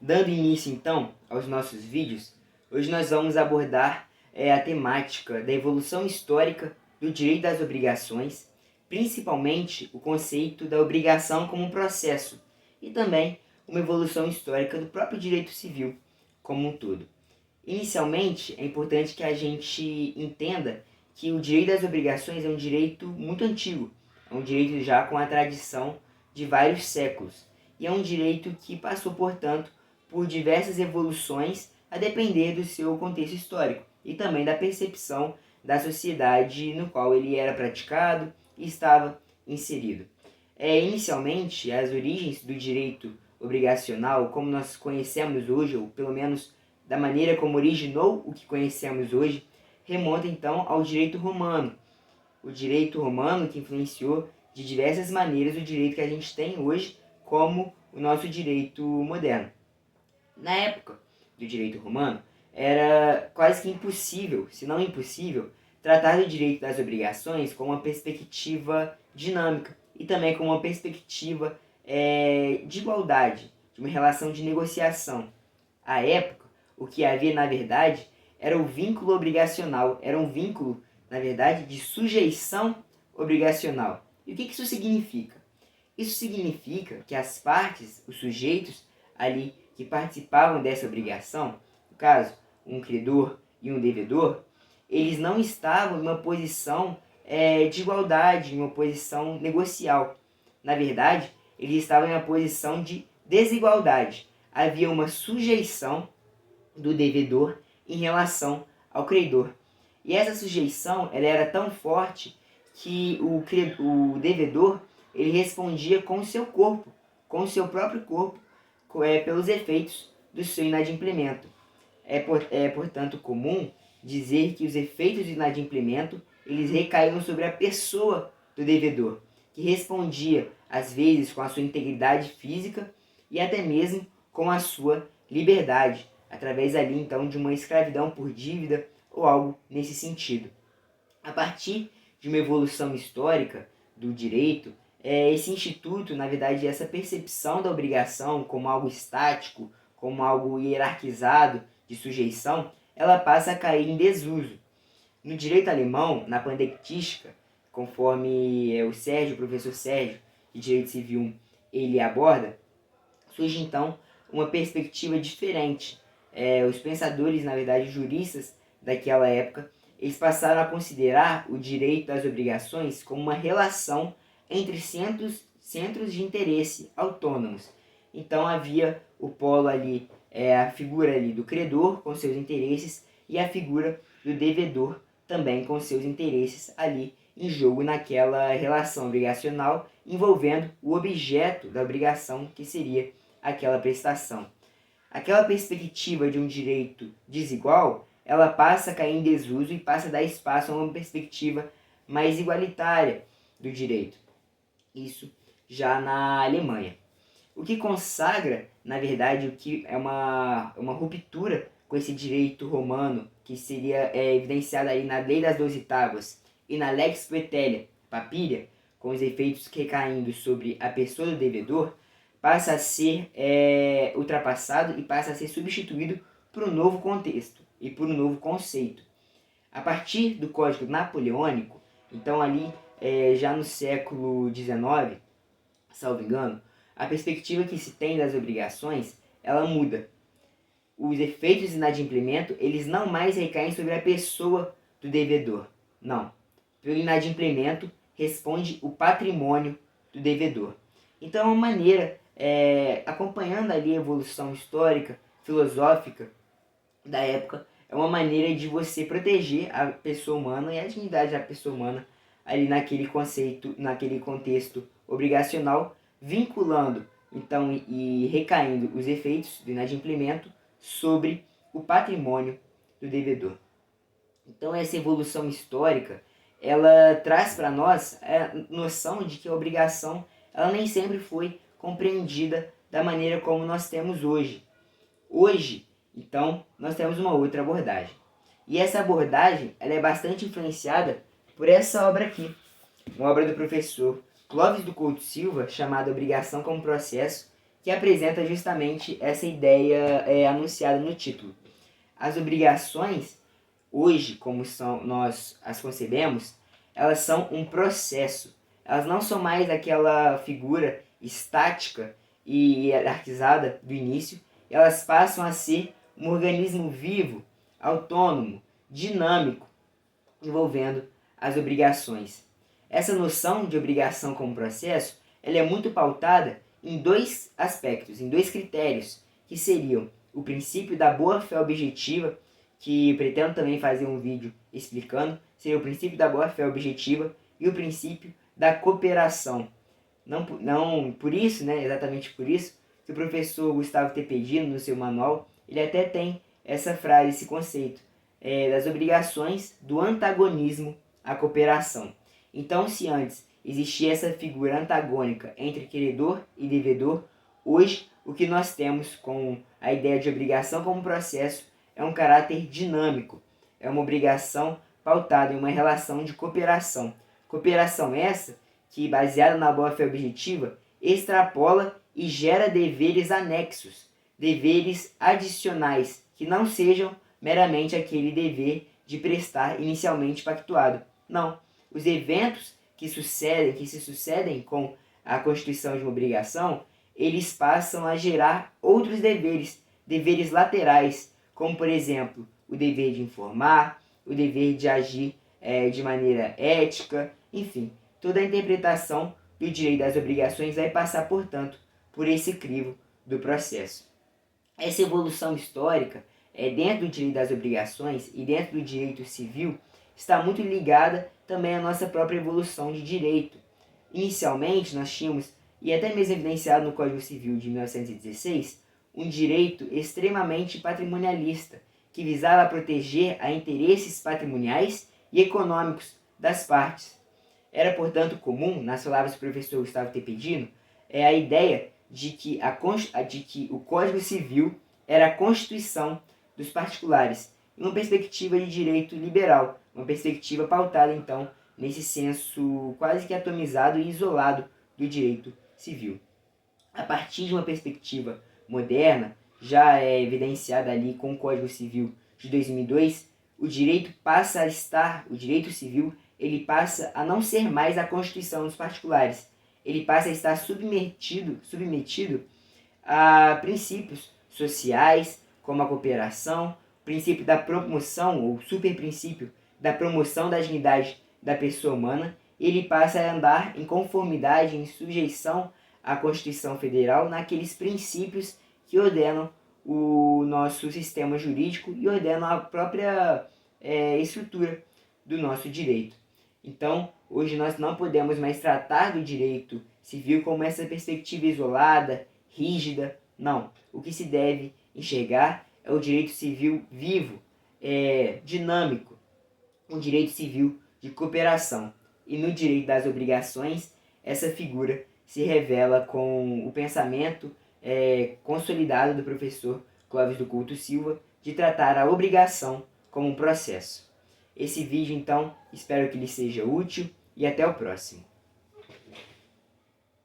Dando início então aos nossos vídeos, hoje nós vamos abordar a temática da evolução histórica do direito das obrigações, principalmente o conceito da obrigação como um processo e também uma evolução histórica do próprio direito civil como um todo. Inicialmente, é importante que a gente entenda que o direito das obrigações é um direito muito antigo, é um direito já com a tradição de vários séculos, e é um direito que passou, portanto, por diversas evoluções a depender do seu contexto histórico e também da percepção da sociedade no qual ele era praticado e estava inserido. Inicialmente, as origens do direito obrigacional, como nós conhecemos hoje, ou pelo menos da maneira como originou o que conhecemos hoje, remonta então ao direito romano. O direito romano que influenciou de diversas maneiras o direito que a gente tem hoje, como o nosso direito moderno. Na época do direito romano, era quase que impossível, se não impossível, tratar do direito das obrigações com uma perspectiva dinâmica e também com uma perspectiva de igualdade, de uma relação de negociação. À época, o que havia, na verdade, era o vínculo obrigacional, era um vínculo, na verdade, de sujeição obrigacional. E o que isso significa? Isso significa que as partes, os sujeitos ali que participavam dessa obrigação, no caso, um credor e um devedor, eles não estavam em uma posição de igualdade, em uma posição negocial. Na verdade, eles estavam em uma posição de desigualdade. Havia uma sujeição do devedor em relação ao credor. E essa sujeição ela era tão forte que o devedor ele respondia com o seu corpo, com o seu próprio corpo, pelos efeitos do seu inadimplemento. Portanto, comum dizer que os efeitos do inadimplemento eles recaíam sobre a pessoa do devedor, que respondia, às vezes, com a sua integridade física e até mesmo com a sua liberdade, através ali, então, de uma escravidão por dívida ou algo nesse sentido. A partir de uma evolução histórica do direito, esse instituto, na verdade, essa percepção da obrigação como algo estático, como algo hierarquizado de sujeição, ela passa a cair em desuso. No direito alemão, na pandectística, conforme o professor Sérgio, de Direito Civil, ele aborda, surge então uma perspectiva diferente. Os pensadores, na verdade, juristas daquela época, eles passaram a considerar o direito das obrigações como uma relação entre centros de interesse autônomos. Então havia o polo ali, a figura ali do credor com seus interesses e a figura do devedor também com seus interesses ali em jogo naquela relação obrigacional envolvendo o objeto da obrigação que seria aquela prestação. Aquela perspectiva de um direito desigual, ela passa a cair em desuso e passa a dar espaço a uma perspectiva mais igualitária do direito. Isso já na Alemanha. O que consagra, na verdade, o que é uma ruptura com esse direito romano, que seria evidenciado aí na Lei das 12 Tábuas e na Lex Poetelia Papíria, com os efeitos recaindo sobre a pessoa do devedor, passa a ser ultrapassado e passa a ser substituído por um novo contexto e por um novo conceito. A partir do Código Napoleônico, então ali já no século XIX, salvo engano, a perspectiva que se tem das obrigações, ela muda. Os efeitos de inadimplemento, eles não mais recaem sobre a pessoa do devedor. Não. Pelo inadimplemento, responde o patrimônio do devedor. Então é uma maneira, acompanhando ali a evolução histórica, filosófica da época, é uma maneira de você proteger a pessoa humana e a dignidade da pessoa humana ali naquele conceito, naquele contexto obrigacional, vinculando então e recaindo os efeitos do inadimplemento sobre o patrimônio do devedor. Então essa evolução histórica, ela traz para nós a noção de que a obrigação ela nem sempre foi compreendida da maneira como nós temos hoje. Hoje, então, nós temos uma outra abordagem. E essa abordagem ela é bastante influenciada por essa obra aqui, uma obra do professor Clóvis do Couto Silva, chamada Obrigação como Processo, que apresenta justamente essa ideia anunciada no título. As obrigações, hoje, como nós as concebemos, elas são um processo. Elas não são mais aquela figura estática e hierarquizada do início, elas passam a ser um organismo vivo, autônomo, dinâmico, envolvendo as obrigações. Essa noção de obrigação como processo, ela é muito pautada em dois aspectos, em dois critérios, que seriam o princípio da boa-fé objetiva, que pretendo também fazer um vídeo explicando, seria o princípio da boa-fé objetiva e o princípio da cooperação. Não por isso, né, exatamente por isso, que o professor Gustavo Tepedino, no seu manual, ele até tem essa frase, esse conceito, das obrigações do antagonismo à cooperação. Então, se antes existia essa figura antagônica entre credor e devedor, hoje o que nós temos com a ideia de obrigação como processo é um caráter dinâmico, é uma obrigação pautada em uma relação de cooperação. Cooperação essa que, baseada na boa-fé objetiva, extrapola e gera deveres anexos, deveres adicionais, que não sejam meramente aquele dever de prestar inicialmente pactuado. Não. Os eventos que se sucedem com a constituição de uma obrigação, eles passam a gerar outros deveres laterais, como, por exemplo, o dever de informar, o dever de agir de maneira ética, enfim, toda a interpretação do direito das obrigações vai passar, portanto, por esse crivo do processo. Essa evolução histórica, dentro do direito das obrigações e dentro do direito civil, está muito ligada também à nossa própria evolução de direito. Inicialmente, nós tínhamos, e até mesmo evidenciado no Código Civil de 1916, um direito extremamente patrimonialista, que visava proteger a interesses patrimoniais e econômicos das partes. Era, portanto, comum, nas palavras do professor Gustavo Tepedino, a ideia de que o Código Civil era a constituição dos particulares, em uma perspectiva de direito liberal, uma perspectiva pautada, então, nesse senso quase que atomizado e isolado do direito civil. A partir de uma perspectiva moderna, já evidenciada ali com o Código Civil de 2002, o direito civil, ele passa a não ser mais a constituição dos particulares. Ele passa a estar submetido a princípios sociais, como a cooperação, o princípio da promoção, ou superprincípio da promoção da dignidade da pessoa humana. Ele passa a andar em conformidade, em sujeição à Constituição Federal, naqueles princípios que ordenam o nosso sistema jurídico e ordenam a própria estrutura do nosso direito. Então, hoje nós não podemos mais tratar do direito civil como essa perspectiva isolada, rígida. Não. O que se deve enxergar é o direito civil vivo, dinâmico, um direito civil de cooperação. E no direito das obrigações, essa figura se revela com o pensamento consolidado do professor Clóvis do Couto Silva de tratar a obrigação como um processo. Esse vídeo, então, espero que lhe seja útil e até o próximo.